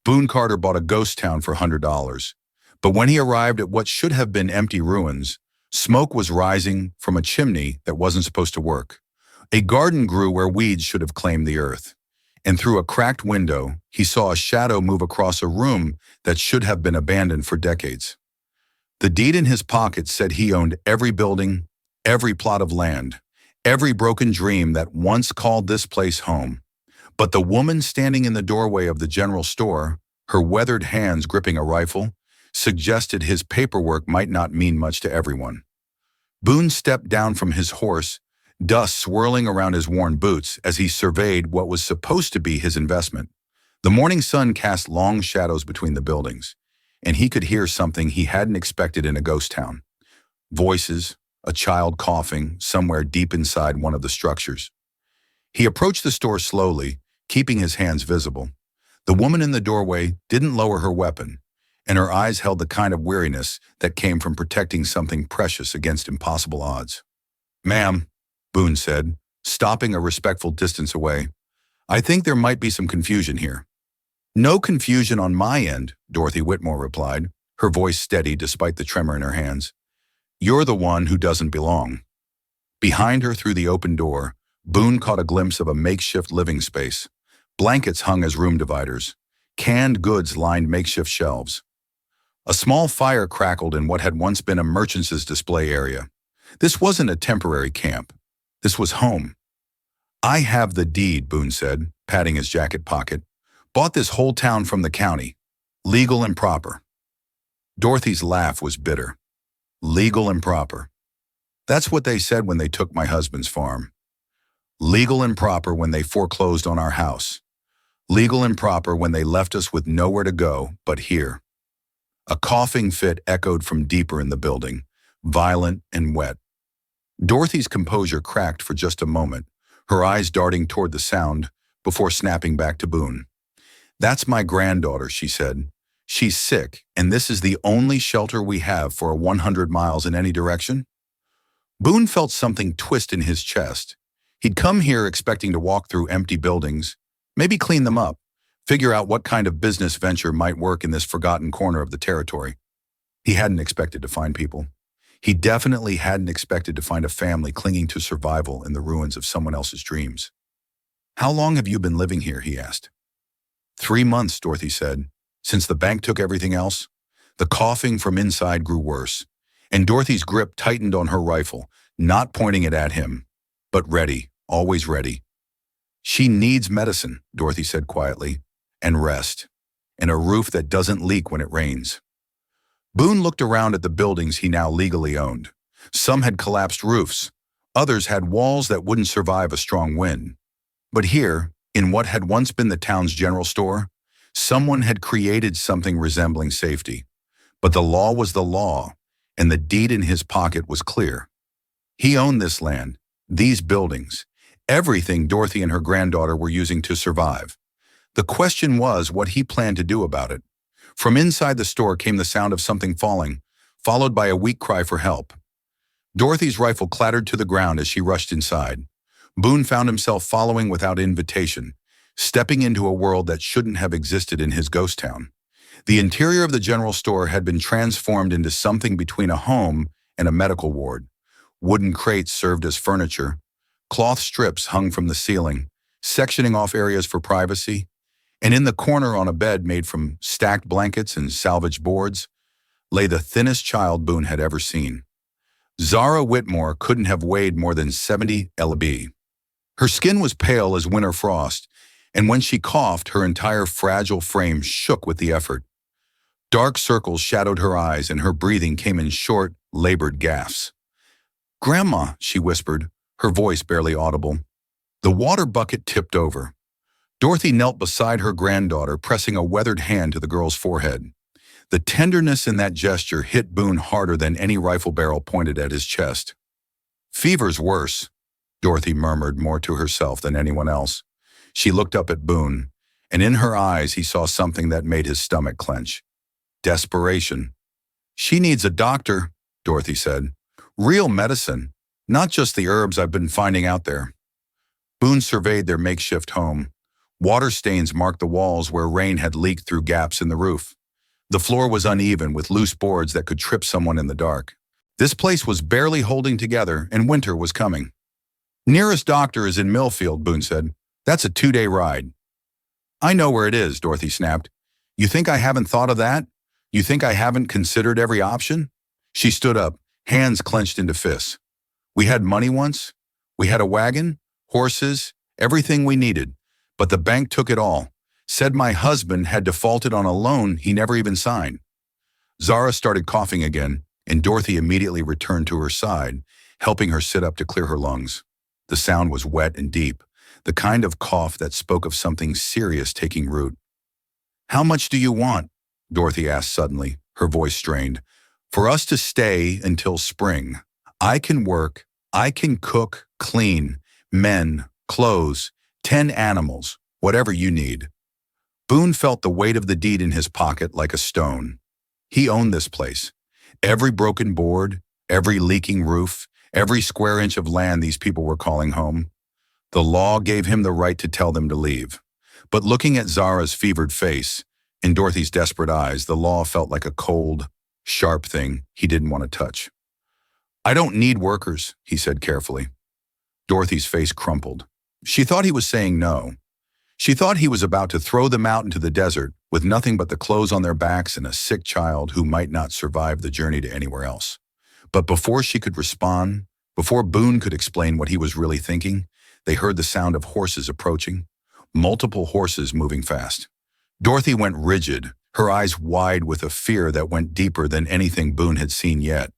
Boone Carter bought a ghost town for $100. But when he arrived at what should have been empty ruins, smoke was rising from a chimney that wasn't supposed to work. A garden grew where weeds should have claimed the earth. And through a cracked window, he saw a shadow move across a room that should have been abandoned for decades. The deed in his pocket said he owned every building, every plot of land, every broken dream that once called this place home. But the woman standing in the doorway of the general store, her weathered hands gripping a rifle, suggested his paperwork might not mean much to everyone. Boone stepped down from his horse, dust swirling around his worn boots as he surveyed what was supposed to be his investment. The morning sun cast long shadows between the buildings, and he could hear something he hadn't expected in a ghost town. Voices, a child coughing somewhere deep inside one of the structures. He approached the store slowly, keeping his hands visible. The woman in the doorway didn't lower her weapon, and her eyes held the kind of weariness that came from protecting something precious against impossible odds. "Ma'am," Boone said, stopping a respectful distance away, "I think there might be some confusion here." "No confusion on my end," Dorothy Whitmore replied, her voice steady despite the tremor in her hands. "You're the one who doesn't belong." Behind her through the open door, Boone caught a glimpse of a makeshift living space. Blankets hung as room dividers. Canned goods lined makeshift shelves. A small fire crackled in what had once been a merchant's display area. This wasn't a temporary camp. This was home. "I have the deed," Boone said, patting his jacket pocket. "Bought this whole town from the county. Legal and proper." Dorothy's laugh was bitter. "Legal and proper. That's what they said when they took my husband's farm. Legal and proper when they foreclosed on our house. Legal and proper when they left us with nowhere to go but here." A coughing fit echoed from deeper in the building, violent and wet. Dorothy's composure cracked for just a moment, her eyes darting toward the sound before snapping back to Boone. "That's my granddaughter," she said. "She's sick, and this is the only shelter we have for 100 miles in any direction?" Boone felt something twist in his chest. He'd come here expecting to walk through empty buildings, maybe clean them up, figure out what kind of business venture might work in this forgotten corner of the territory. He hadn't expected to find people. He definitely hadn't expected to find a family clinging to survival in the ruins of someone else's dreams. "How long have you been living here?" he asked. 3 months, Dorothy said. "Since the bank took everything else." The coughing from inside grew worse, and Dorothy's grip tightened on her rifle, not pointing it at him, but ready, always ready. "She needs medicine," Dorothy said quietly, "and rest, and a roof that doesn't leak when it rains." Boone looked around at the buildings he now legally owned. Some had collapsed roofs. Others had walls that wouldn't survive a strong wind. But here, in what had once been the town's general store, someone had created something resembling safety. But the law was the law, and the deed in his pocket was clear. He owned this land, these buildings, everything Dorothy and her granddaughter were using to survive. The question was what he planned to do about it. From inside the store came the sound of something falling, followed by a weak cry for help. Dorothy's rifle clattered to the ground as she rushed inside. Boone found himself following without invitation, stepping into a world that shouldn't have existed in his ghost town. The interior of the general store had been transformed into something between a home and a medical ward. Wooden crates served as furniture. Cloth strips hung from the ceiling, sectioning off areas for privacy. And in the corner on a bed made from stacked blankets and salvaged boards lay the thinnest child Boone had ever seen. Zara Whitmore couldn't have weighed more than 70 lb. Her skin was pale as winter frost, and when she coughed, her entire fragile frame shook with the effort. Dark circles shadowed her eyes, and her breathing came in short, labored gasps. "Grandma," she whispered, her voice barely audible. The water bucket tipped over. Dorothy knelt beside her granddaughter, pressing a weathered hand to the girl's forehead. The tenderness in that gesture hit Boone harder than any rifle barrel pointed at his chest. "Fever's worse," Dorothy murmured more to herself than anyone else. She looked up at Boone, and in her eyes he saw something that made his stomach clench. Desperation. "She needs a doctor," Dorothy said. "Real medicine, not just the herbs I've been finding out there." Boone surveyed their makeshift home. Water stains marked the walls where rain had leaked through gaps in the roof. The floor was uneven with loose boards that could trip someone in the dark. This place was barely holding together, and winter was coming. "Nearest doctor is in Millfield," Boone said. "That's a 2-day ride." "I know where it is," Dorothy snapped. "You think I haven't thought of that? You think I haven't considered every option?" She stood up, hands clenched into fists. "We had money once. We had a wagon, horses, everything we needed. But the bank took it all. Said my husband had defaulted on a loan he never even signed." Zara started coughing again, and Dorothy immediately returned to her side, helping her sit up to clear her lungs. The sound was wet and deep, the kind of cough that spoke of something serious taking root. "How much do you want?" Dorothy asked suddenly, her voice strained. "For us to stay until spring. I can work, I can cook, clean, men, clothes, 10 animals, whatever you need." Boone felt the weight of the deed in his pocket like a stone. He owned this place. Every broken board, every leaking roof, every square inch of land these people were calling home. The law gave him the right to tell them to leave. But looking at Zara's fevered face, in Dorothy's desperate eyes, the law felt like a cold, sharp thing he didn't want to touch. "I don't need workers," he said carefully. Dorothy's face crumpled. She thought he was saying no. She thought he was about to throw them out into the desert with nothing but the clothes on their backs and a sick child who might not survive the journey to anywhere else. But before she could respond, before Boone could explain what he was really thinking, they heard the sound of horses approaching, multiple horses moving fast. Dorothy went rigid, her eyes wide with a fear that went deeper than anything Boone had seen yet.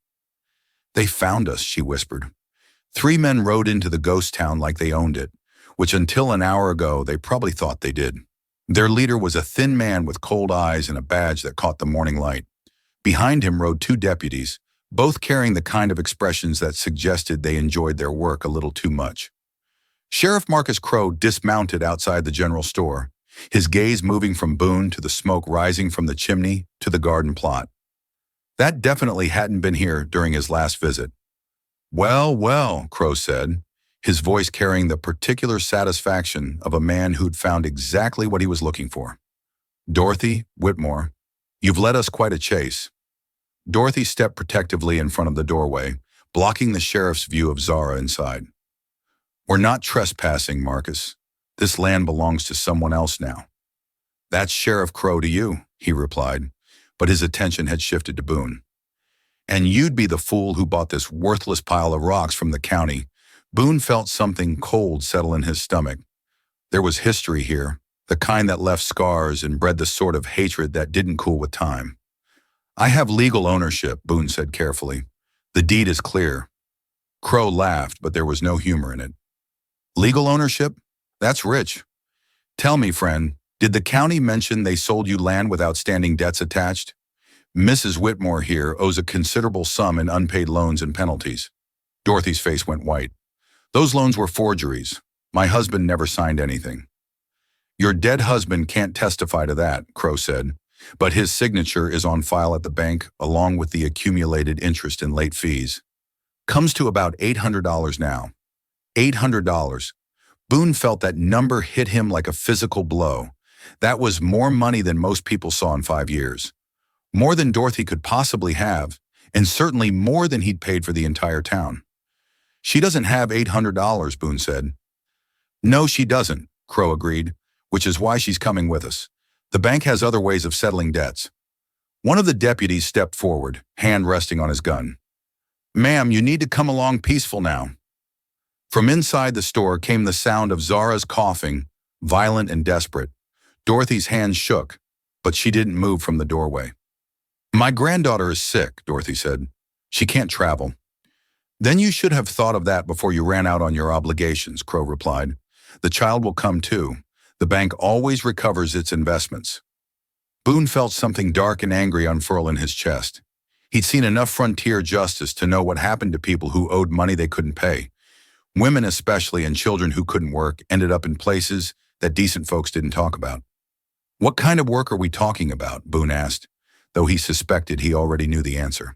"They found us," she whispered. 3 men rode into the ghost town like they owned it, which until an hour ago they probably thought they did. Their leader was a thin man with cold eyes and a badge that caught the morning light. Behind him rode 2 deputies, both carrying the kind of expressions that suggested they enjoyed their work a little too much. Sheriff Marcus Crowe dismounted outside the general store, his gaze moving from Boone to the smoke rising from the chimney to the garden plot. That definitely hadn't been here during his last visit. "Well, well," Crowe said, his voice carrying the particular satisfaction of a man who'd found exactly what he was looking for. "Dorothy, Whitmore, you've led us quite a chase." Dorothy stepped protectively in front of the doorway, blocking the sheriff's view of Zara inside. "We're not trespassing, Marcus. This land belongs to someone else now." "That's Sheriff Crowe to you," he replied, but his attention had shifted to Boone. "And you'd be the fool who bought this worthless pile of rocks from the county." Boone felt something cold settle in his stomach. There was history here, the kind that left scars and bred the sort of hatred that didn't cool with time. "I have legal ownership," Boone said carefully. "The deed is clear." Crowe laughed, but there was no humor in it. "Legal ownership? That's rich. Tell me, friend, did the county mention they sold you land with outstanding debts attached? Mrs. Whitmore here owes a considerable sum in unpaid loans and penalties." Dorothy's face went white. "Those loans were forgeries. My husband never signed anything." "Your dead husband can't testify to that," Crowe said, "but his signature is on file at the bank along with the accumulated interest and late fees. Comes to about $800 now." $800. Boone felt that number hit him like a physical blow. That was more money than most people saw in 5 years. More than Dorothy could possibly have, and certainly more than he'd paid for the entire town. "She doesn't have $800, Boone said. "No, she doesn't," Crowe agreed, "which is why she's coming with us. The bank has other ways of settling debts." One of the deputies stepped forward, hand resting on his gun. "Ma'am, you need to come along peaceful now." From inside the store came the sound of Zara's coughing, violent and desperate. Dorothy's hands shook, but she didn't move from the doorway. "My granddaughter is sick," Dorothy said. "She can't travel." "Then you should have thought of that before you ran out on your obligations," Crowe replied. "The child will come too. The bank always recovers its investments." Boone felt something dark and angry unfurl in his chest. He'd seen enough frontier justice to know what happened to people who owed money they couldn't pay. Women especially, and children who couldn't work, ended up in places that decent folks didn't talk about. "What kind of work are we talking about?" Boone asked, though he suspected he already knew the answer.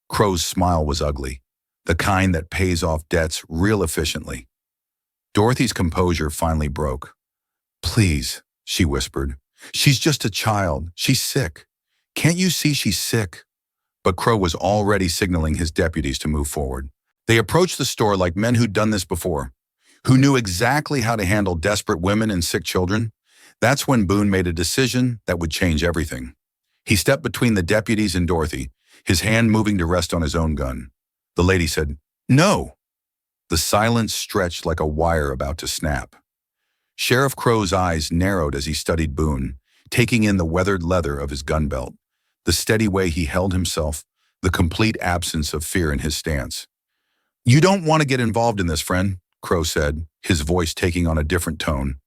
Crowe's smile was ugly, the kind that pays off debts real efficiently. Dorothy's composure finally broke. Please, she whispered. She's just a child. She's sick. Can't you see she's sick? But Crow was already signaling his deputies to move forward. They approached the store like men who'd done this before, who knew exactly how to handle desperate women and sick children. That's when Boone made a decision that would change everything. He stepped between the deputies and Dorothy, his hand moving to rest on his own gun. The lady said, "No." The silence stretched like a wire about to snap. Sheriff Crow's eyes narrowed as he studied Boone, taking in the weathered leather of his gun belt, the steady way he held himself, the complete absence of fear in his stance. "You don't want to get involved in this, friend," Crow said, his voice taking on a different tone,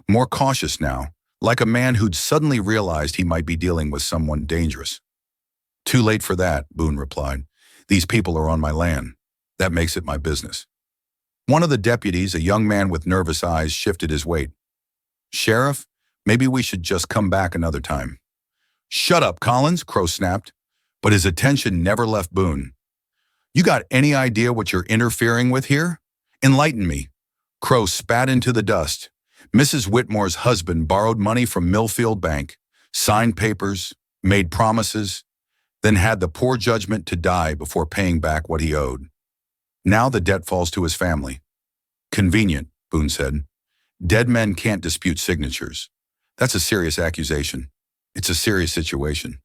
more cautious now, like a man who'd suddenly realized he might be dealing with someone dangerous. "Too late for that," Boone replied. "These people are on my land. That makes it my business." One of the deputies, a young man with nervous eyes, shifted his weight. "Sheriff, maybe we should just come back another time." "Shut up, Collins," Crow snapped, but his attention never left Boone. "You got any idea what you're interfering with here? Enlighten me." Crow spat into the dust. Mrs. Whitmore's husband borrowed money from Millfield Bank, signed papers, made promises, then had the poor judgment to die before paying back what he owed. Now the debt falls to his family. "Convenient," Boone said. "Dead men can't dispute signatures. That's a serious accusation. It's a serious situation."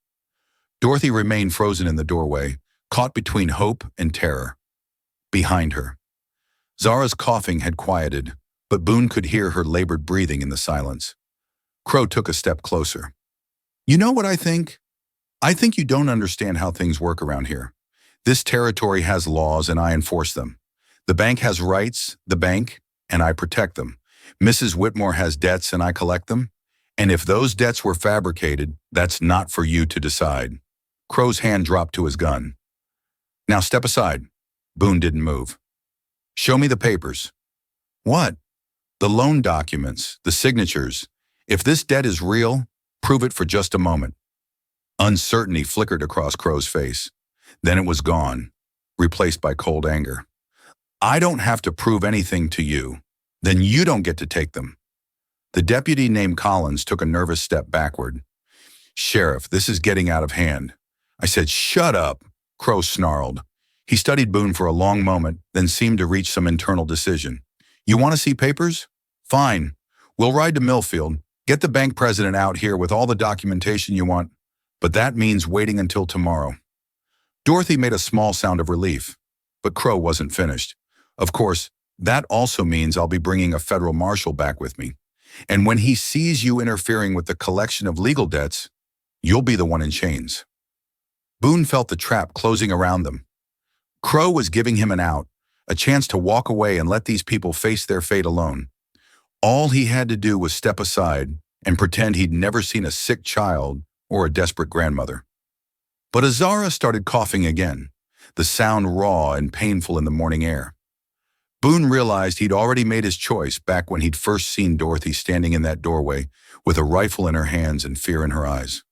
Dorothy remained frozen in the doorway, caught between hope and terror. Behind her, Zara's coughing had quieted, but Boone could hear her labored breathing in the silence. Crow took a step closer. "You know what I think? I think you don't understand how things work around here. This territory has laws and I enforce them. The bank has rights, and I protect them. Mrs. Whitmore has debts and I collect them. And if those debts were fabricated, that's not for you to decide." Crow's hand dropped to his gun. "Now step aside." Boone didn't move. "Show me the papers." "What?" "The loan documents, the signatures. If this debt is real, prove it for just a moment." Uncertainty flickered across Crow's face. Then it was gone, replaced by cold anger. "I don't have to prove anything to you. Then you don't get to take them." The deputy named Collins took a nervous step backward. "Sheriff, this is getting out of hand." I said, "Shut up," Crow snarled. He studied Boone for a long moment, then seemed to reach some internal decision. "You want to see papers? Fine. We'll ride to Millfield, get the bank president out here with all the documentation you want, but that means waiting until tomorrow." Dorothy made a small sound of relief, but Crow wasn't finished. "Of course, that also means I'll be bringing a federal marshal back with me. And when he sees you interfering with the collection of legal debts, you'll be the one in chains." Boone felt the trap closing around them. Crow was giving him an out, a chance to walk away and let these people face their fate alone. All he had to do was step aside and pretend he'd never seen a sick child or a desperate grandmother. But Zara started coughing again, the sound raw and painful in the morning air. Boone realized he'd already made his choice back when he'd first seen Dorothy standing in that doorway with a rifle in her hands and fear in her eyes.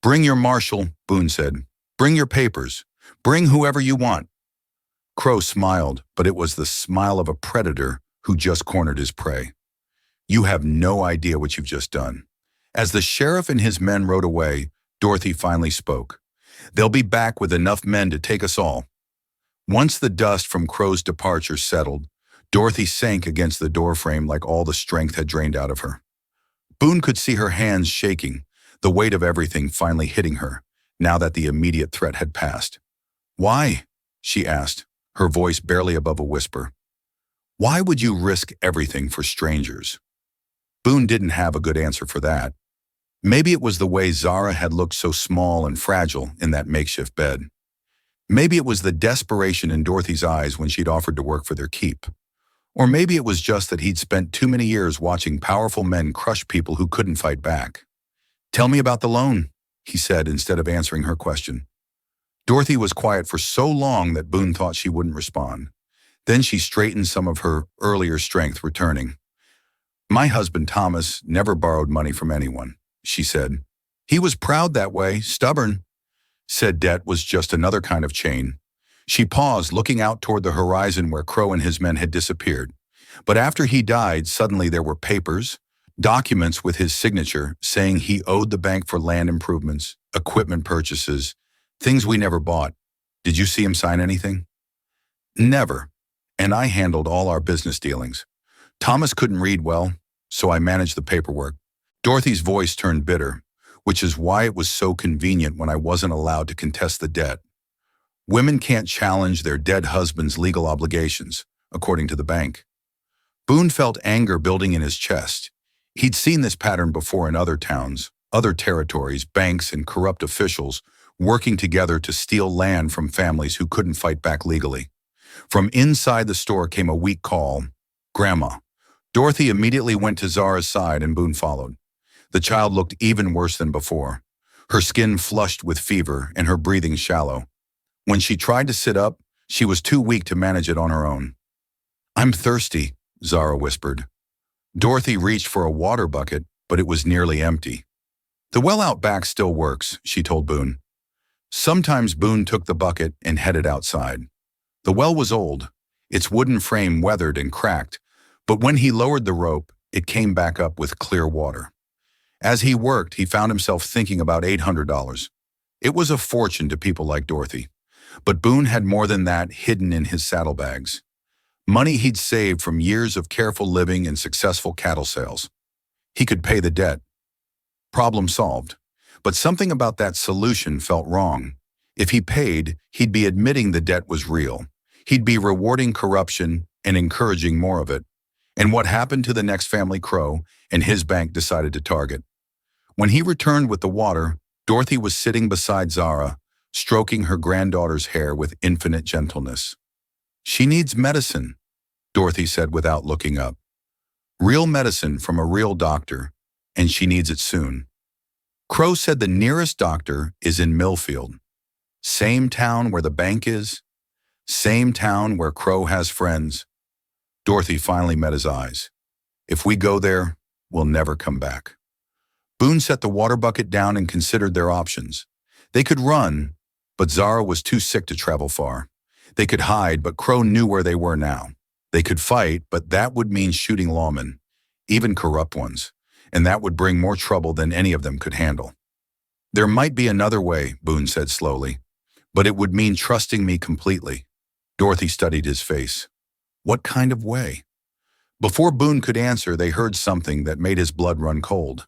"Bring your marshal," Boone said. "Bring your papers. Bring whoever you want." Crow smiled, but it was the smile of a predator who just cornered his prey. "You have no idea what you've just done." As the sheriff and his men rode away, Dorothy finally spoke. "They'll be back with enough men to take us all." Once the dust from Crow's departure settled, Dorothy sank against the doorframe like all the strength had drained out of her. Boone could see her hands shaking, the weight of everything finally hitting her, now that the immediate threat had passed. "Why?" she asked, her voice barely above a whisper. "Why would you risk everything for strangers?" Boone didn't have a good answer for that. Maybe it was the way Zara had looked so small and fragile in that makeshift bed. Maybe it was the desperation in Dorothy's eyes when she'd offered to work for their keep. Or maybe it was just that he'd spent too many years watching powerful men crush people who couldn't fight back. "Tell me about the loan," he said instead of answering her question. Dorothy was quiet for so long that Boone thought she wouldn't respond. Then she straightened, some of her earlier strength returning. "My husband Thomas never borrowed money from anyone," she said. "He was proud that way, stubborn. Said debt was just another kind of chain." She paused, looking out toward the horizon where Crow and his men had disappeared. "But after he died, suddenly there were papers, Documents with his signature saying he owed the bank for land improvements, equipment purchases, things we never bought. Did you see him sign anything? Never. And I handled all our business dealings. Thomas couldn't read well, so I managed the paperwork. Dorothy's voice turned bitter, which is why it was so convenient when I wasn't allowed to contest the debt. Women can't challenge their dead husband's legal obligations, according to the bank. Boone felt anger building in his chest. He'd seen this pattern before in other towns, other territories, banks, and corrupt officials working together to steal land from families who couldn't fight back legally. From inside the store came a weak call, "Grandma." Dorothy immediately went to Zara's side and Boone followed. The child looked even worse than before. Her skin flushed with fever and her breathing shallow. When she tried to sit up, she was too weak to manage it on her own. "I'm thirsty," Zara whispered. Dorothy reached for a water bucket, but it was nearly empty. "The well out back still works," she told Boone. Sometimes Boone took the bucket and headed outside. The well was old, its wooden frame weathered and cracked, but when he lowered the rope, it came back up with clear water. As he worked, he found himself thinking about $800. It was a fortune to people like Dorothy. But Boone had more than that hidden in his saddlebags. Money he'd saved from years of careful living and successful cattle sales. He could pay the debt. Problem solved. But something about that solution felt wrong. If he paid, he'd be admitting the debt was real. He'd be rewarding corruption and encouraging more of it. And what happened to the next family Crow and his bank decided to target? When he returned with the water, Dorothy was sitting beside Zara, stroking her granddaughter's hair with infinite gentleness. "She needs medicine," Dorothy said without looking up. "Real medicine from a real doctor, and she needs it soon." Crow said the nearest doctor is in Millfield. Same town where the bank is, same town where Crow has friends. Dorothy finally met his eyes. "If we go there, we'll never come back." Boone set the water bucket down and considered their options. They could run, but Zara was too sick to travel far. They could hide, but Crow knew where they were now. They could fight, but that would mean shooting lawmen, even corrupt ones, and that would bring more trouble than any of them could handle. "There might be another way," Boone said slowly, "but it would mean trusting me completely." Dorothy studied his face. "What kind of way?" Before Boone could answer, they heard something that made his blood run cold.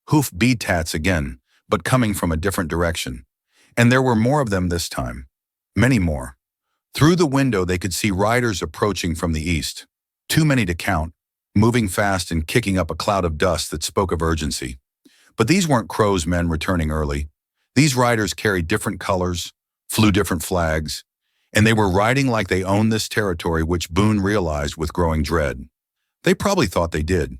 Hoof beat-tats again, but coming from a different direction. And there were more of them this time. Many more. Through the window they could see riders approaching from the east. Too many to count, moving fast and kicking up a cloud of dust that spoke of urgency. But these weren't Crow's men returning early. These riders carried different colors, flew different flags, and they were riding like they owned this territory, which Boone realized with growing dread. They probably thought they did.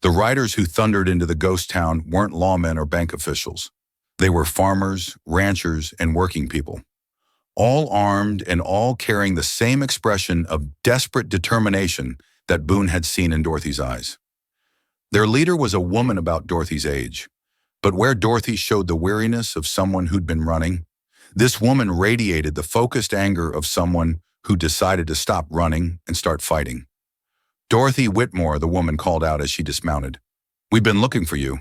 The riders who thundered into the ghost town weren't lawmen or bank officials. They were farmers, ranchers, and working people. All armed and all carrying the same expression of desperate determination that Boone had seen in Dorothy's eyes. Their leader was a woman about Dorothy's age. But where Dorothy showed the weariness of someone who'd been running, this woman radiated the focused anger of someone who decided to stop running and start fighting. "Dorothy Whitmore," the woman called out as she dismounted. "We've been looking for you."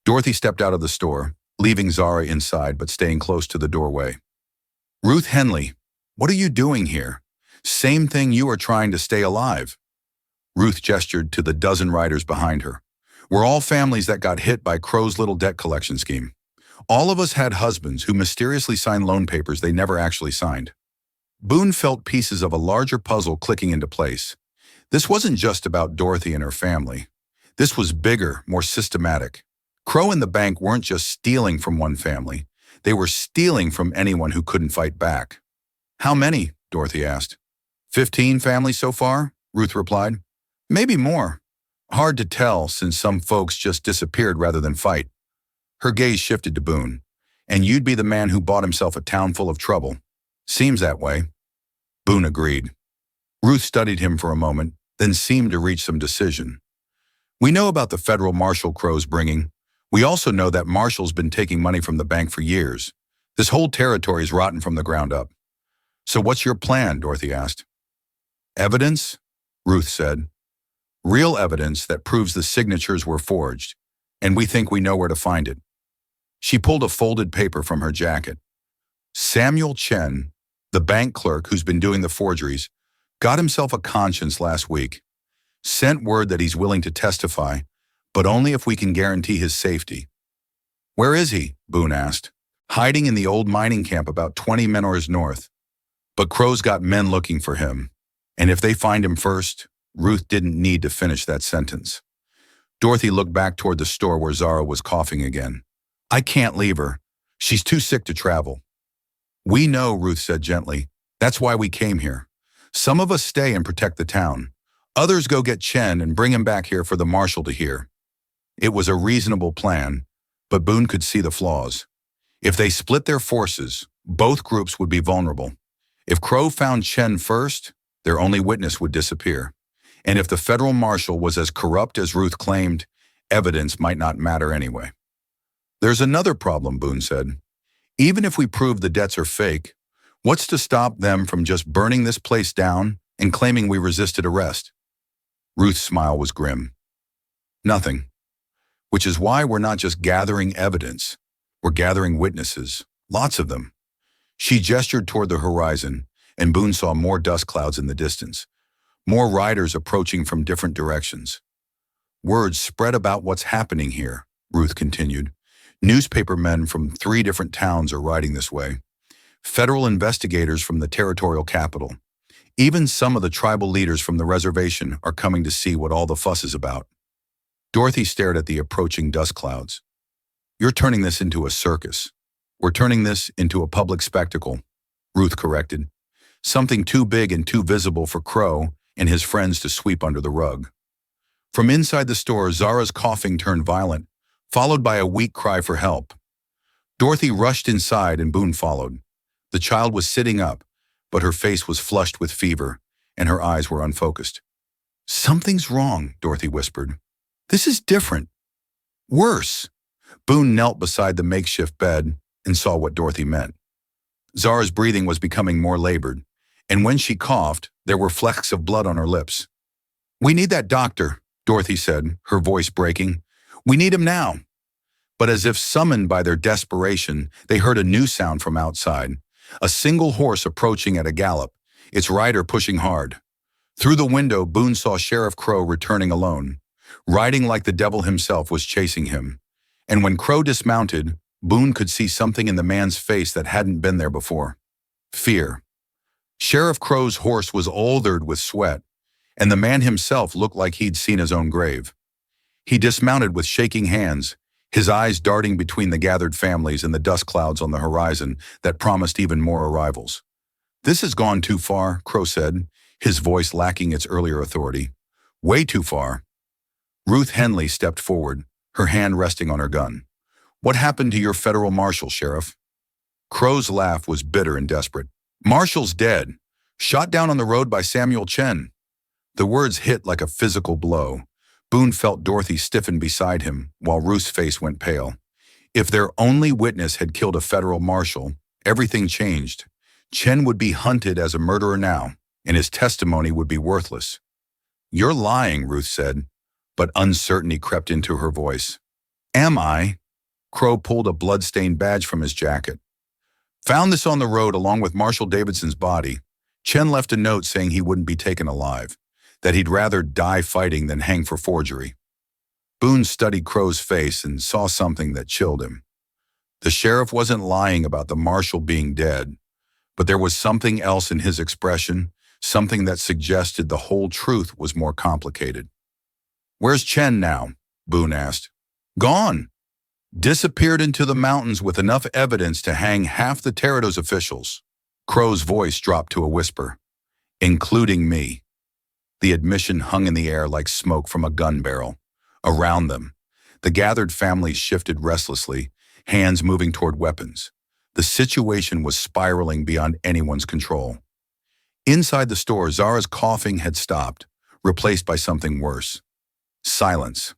Dorothy stepped out of the store, leaving Zara inside but staying close to the doorway. "Ruth Henley, what are you doing here? Same thing, you are trying to stay alive." Ruth gestured to the dozen riders behind her. "We're all families that got hit by Crow's little debt collection scheme. All of us had husbands who mysteriously signed loan papers they never actually signed." Boone felt pieces of a larger puzzle clicking into place. This wasn't just about Dorothy and her family. This was bigger, more systematic. Crow and the bank weren't just stealing from one family. They were stealing from anyone who couldn't fight back. "How many?" Dorothy asked. 15 families so far," Ruth replied. "Maybe more. Hard to tell since some folks just disappeared rather than fight." Her gaze shifted to Boone. "And you'd be the man who bought himself a town full of trouble. Seems that way." Boone agreed. Ruth studied him for a moment, then seemed to reach some decision. "We know about the federal marshal Crow's bringing. We also know that Marshall's been taking money from the bank for years. This whole territory is rotten from the ground up." "So what's your plan?" Dorothy asked. "Evidence?" Ruth said. Real evidence that proves the signatures were forged, and we think we know where to find it. She pulled a folded paper from her jacket. Samuel Chen, the bank clerk who's been doing the forgeries, got himself a conscience last week. Sent word that he's willing to testify, but only if we can guarantee his safety. Where is he? Boone asked. Hiding in the old mining camp about 20 menors north. But Crow's got men looking for him. And if they find him first, Ruth didn't need to finish that sentence. Dorothy looked back toward the store where Zara was coughing again. I can't leave her. She's too sick to travel. We know, Ruth said gently. That's why we came here. Some of us stay and protect the town. Others go get Chen and bring him back here for the marshal to hear. It was a reasonable plan, but Boone could see the flaws. If they split their forces, both groups would be vulnerable. If Crow found Chen first, their only witness would disappear. And if the federal marshal was as corrupt as Ruth claimed, evidence might not matter anyway. There's another problem, Boone said. Even if we prove the debts are fake, what's to stop them from just burning this place down and claiming we resisted arrest? Ruth's smile was grim. Nothing. Which is why we're not just gathering evidence. We're gathering witnesses. Lots of them. She gestured toward the horizon, and Boone saw more dust clouds in the distance. More riders approaching from different directions. Words spread about what's happening here, Ruth continued. Newspaper men from 3 different towns are riding this way. Federal investigators from the territorial capital. Even some of the tribal leaders from the reservation are coming to see what all the fuss is about. Dorothy stared at the approaching dust clouds. You're turning this into a circus. We're turning this into a public spectacle, Ruth corrected. Something too big and too visible for Crow and his friends to sweep under the rug. From inside the store, Zara's coughing turned violent, followed by a weak cry for help. Dorothy rushed inside and Boone followed. The child was sitting up, but her face was flushed with fever, and her eyes were unfocused. Something's wrong, Dorothy whispered. This is different. Worse. Boone knelt beside the makeshift bed and saw what Dorothy meant. Zara's breathing was becoming more labored, and when she coughed, there were flecks of blood on her lips. We need that doctor, Dorothy said, her voice breaking. We need him now. But as if summoned by their desperation, they heard a new sound from outside. A single horse approaching at a gallop, its rider pushing hard. Through the window, Boone saw Sheriff Crow returning alone. Riding like the devil himself was chasing him. And when Crow dismounted, Boone could see something in the man's face that hadn't been there before. Fear. Sheriff Crow's horse was oldered with sweat, and the man himself looked like he'd seen his own grave. He dismounted with shaking hands, his eyes darting between the gathered families and the dust clouds on the horizon that promised even more arrivals. This has gone too far, Crow said, his voice lacking its earlier authority. Way too far. Ruth Henley stepped forward, her hand resting on her gun. What happened to your federal marshal, Sheriff? Crow's laugh was bitter and desperate. Marshall's dead, shot down on the road by Samuel Chen. The words hit like a physical blow. Boone felt Dorothy stiffen beside him, while Ruth's face went pale. If their only witness had killed a federal marshal, everything changed. Chen would be hunted as a murderer now, and his testimony would be worthless. You're lying, Ruth said, but uncertainty crept into her voice. Am I? Crow pulled a blood-stained badge from his jacket. Found this on the road along with Marshal Davidson's body. Chen left a note saying he wouldn't be taken alive, that he'd rather die fighting than hang for forgery. Boone studied Crow's face and saw something that chilled him. The sheriff wasn't lying about the marshal being dead, but there was something else in his expression, something that suggested the whole truth was more complicated. Where's Chen now? Boone asked. Gone. Disappeared into the mountains with enough evidence to hang half the Teredos officials. Crow's voice dropped to a whisper. Including me. The admission hung in the air like smoke from a gun barrel. Around them, the gathered families shifted restlessly, hands moving toward weapons. The situation was spiraling beyond anyone's control. Inside the store, Zara's coughing had stopped, replaced by something worse. Silence.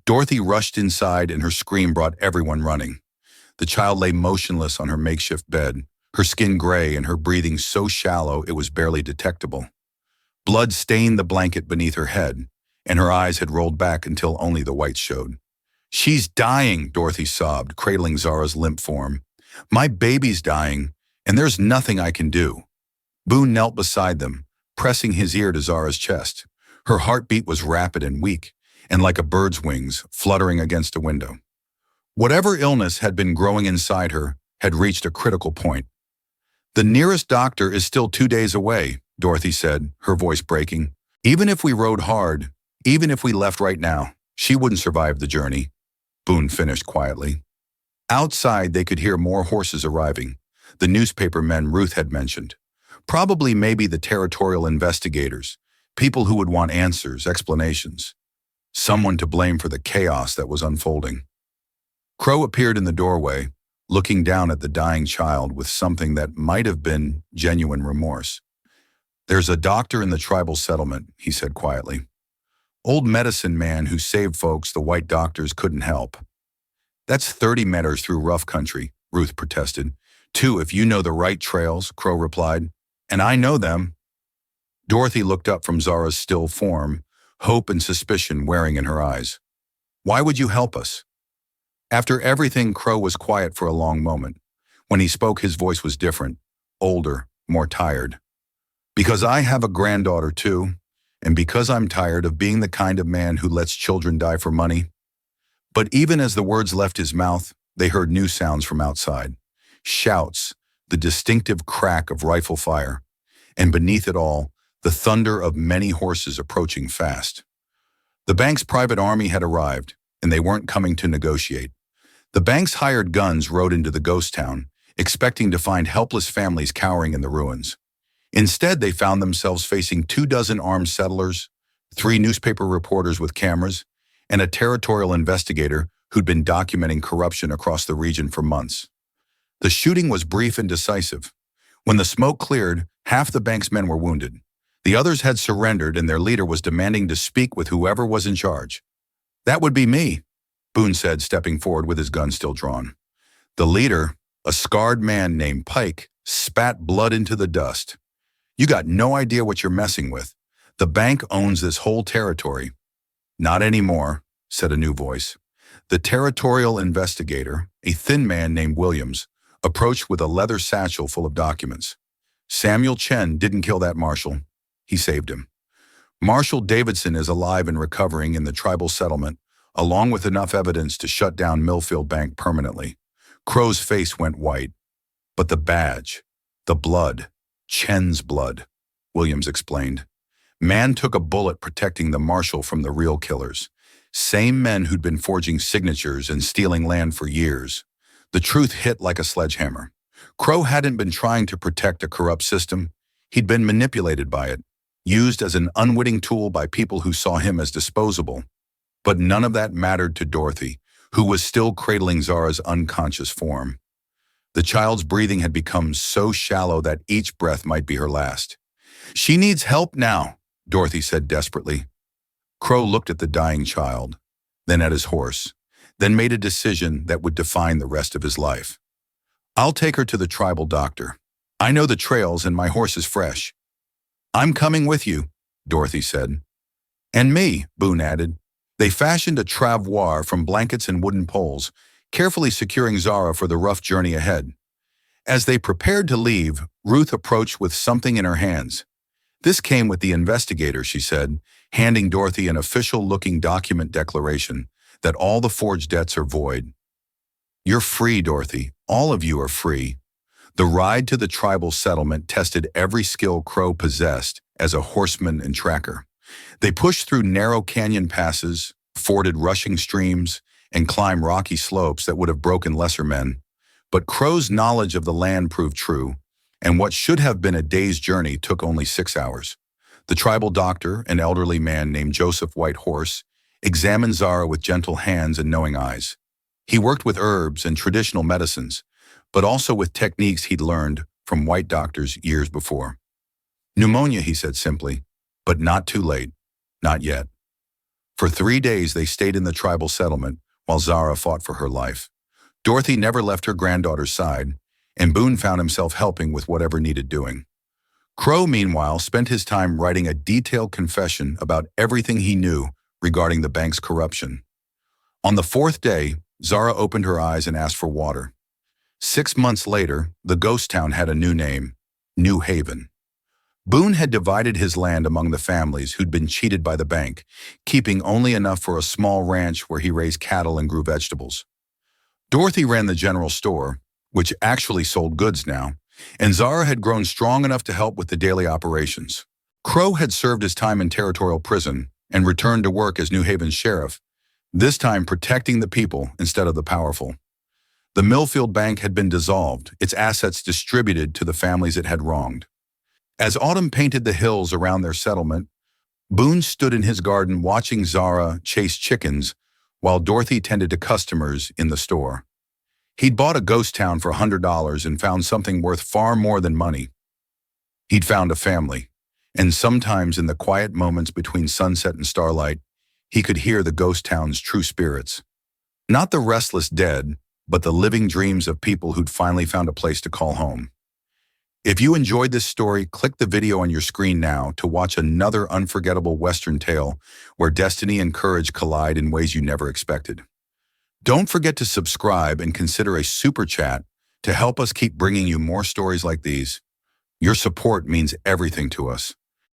Dorothy rushed inside and her scream brought everyone running. The child lay motionless on her makeshift bed, her skin gray and her breathing so shallow it was barely detectable. Blood stained the blanket beneath her head, and her eyes had rolled back until only the whites showed. "She's dying," Dorothy sobbed, cradling Zara's limp form. "My baby's dying, and there's nothing I can do." Boone knelt beside them, pressing his ear to Zara's chest. Her heartbeat was rapid and weak, and like a bird's wings fluttering against a window. Whatever illness had been growing inside her had reached a critical point. "The nearest doctor is still 2 days away," Dorothy said, her voice breaking. "Even if we rode hard, even if we left right now, she wouldn't survive the journey," Boone finished quietly. Outside, they could hear more horses arriving, the newspaper men Ruth had mentioned. Probably maybe the territorial investigators, people who would want answers, explanations. Someone to blame for the chaos that was unfolding. Crow appeared in the doorway, looking down at the dying child with something that might have been genuine remorse. "There's a doctor in the tribal settlement," he said quietly. "Old medicine man who saved folks the white doctors couldn't help." "That's 30 meters through rough country," Ruth protested. "2 if you know the right trails," Crow replied. "And I know them." Dorothy looked up from Zara's still form, hope and suspicion wearing in her eyes. "Why would you help us?" After everything, Crow was quiet for a long moment. When he spoke, his voice was different, older, more tired. "Because I have a granddaughter too, and because I'm tired of being the kind of man who lets children die for money." But even as the words left his mouth, they heard new sounds from outside. Shouts, the distinctive crack of rifle fire, and beneath it all, the thunder of many horses approaching fast. The bank's private army had arrived, and they weren't coming to negotiate. The bank's hired guns rode into the ghost town, expecting to find helpless families cowering in the ruins. Instead, they found themselves facing 24 armed settlers, 3 newspaper reporters with cameras, and a territorial investigator who'd been documenting corruption across the region for months. The shooting was brief and decisive. When the smoke cleared, half the bank's men were wounded. The others had surrendered, and their leader was demanding to speak with whoever was in charge. "That would be me," Boone said, stepping forward with his gun still drawn. The leader, a scarred man named Pike, spat blood into the dust. "You got no idea what you're messing with. The bank owns this whole territory." "Not anymore," said a new voice. The territorial investigator, a thin man named Williams, approached with a leather satchel full of documents. "Samuel Chen didn't kill that marshal. He saved him. Marshal Davidson is alive and recovering in the tribal settlement, along with enough evidence to shut down Millfield Bank permanently." Crow's face went white. "But the badge, the blood, Chen's blood," Williams explained. "Man took a bullet protecting the marshal from the real killers. Same men who'd been forging signatures and stealing land for years." The truth hit like a sledgehammer. Crow hadn't been trying to protect a corrupt system. He'd been manipulated by it, used as an unwitting tool by people who saw him as disposable. But none of that mattered to Dorothy, who was still cradling Zara's unconscious form. The child's breathing had become so shallow that each breath might be her last. "She needs help now," Dorothy said desperately. Crow looked at the dying child, then at his horse, then made a decision that would define the rest of his life. "I'll take her to the tribal doctor. I know the trails and my horse is fresh." "I'm coming with you," Dorothy said. "And me," Boone added. They fashioned a travois from blankets and wooden poles, carefully securing Zara for the rough journey ahead. As they prepared to leave, Ruth approached with something in her hands. "This came with the investigator," she said, handing Dorothy an official-looking document declaration that all the forged debts are void. "You're free, Dorothy. All of you are free." The ride to the tribal settlement tested every skill Crow possessed as a horseman and tracker. They pushed through narrow canyon passes, forded rushing streams, and climbed rocky slopes that would have broken lesser men. But Crow's knowledge of the land proved true, and what should have been a day's journey took only 6 hours. The tribal doctor, an elderly man named Joseph Whitehorse, examined Zara with gentle hands and knowing eyes. He worked with herbs and traditional medicines, but also with techniques he'd learned from white doctors years before. "Pneumonia," he said simply, "but not too late. Not yet." For 3 days they stayed in the tribal settlement while Zara fought for her life. Dorothy never left her granddaughter's side, and Boone found himself helping with whatever needed doing. Crow, meanwhile, spent his time writing a detailed confession about everything he knew regarding the bank's corruption. On the fourth day, Zara opened her eyes and asked for water. 6 months later, the ghost town had a new name, New Haven. Boone had divided his land among the families who'd been cheated by the bank, keeping only enough for a small ranch where he raised cattle and grew vegetables. Dorothy ran the general store, which actually sold goods now, and Zara had grown strong enough to help with the daily operations. Crow had served his time in territorial prison and returned to work as New Haven's sheriff, this time protecting the people instead of the powerful. The Millfield Bank had been dissolved, its assets distributed to the families it had wronged. As autumn painted the hills around their settlement, Boone stood in his garden watching Zara chase chickens while Dorothy tended to customers in the store. He'd bought a ghost town for $100 and found something worth far more than money. He'd found a family, and sometimes in the quiet moments between sunset and starlight, he could hear the ghost town's true spirits. Not the restless dead, but the living dreams of people who'd finally found a place to call home. If you enjoyed this story, click the video on your screen now to watch another unforgettable Western tale where destiny and courage collide in ways you never expected. Don't forget to subscribe and consider a super chat to help us keep bringing you more stories like these. Your support means everything to us.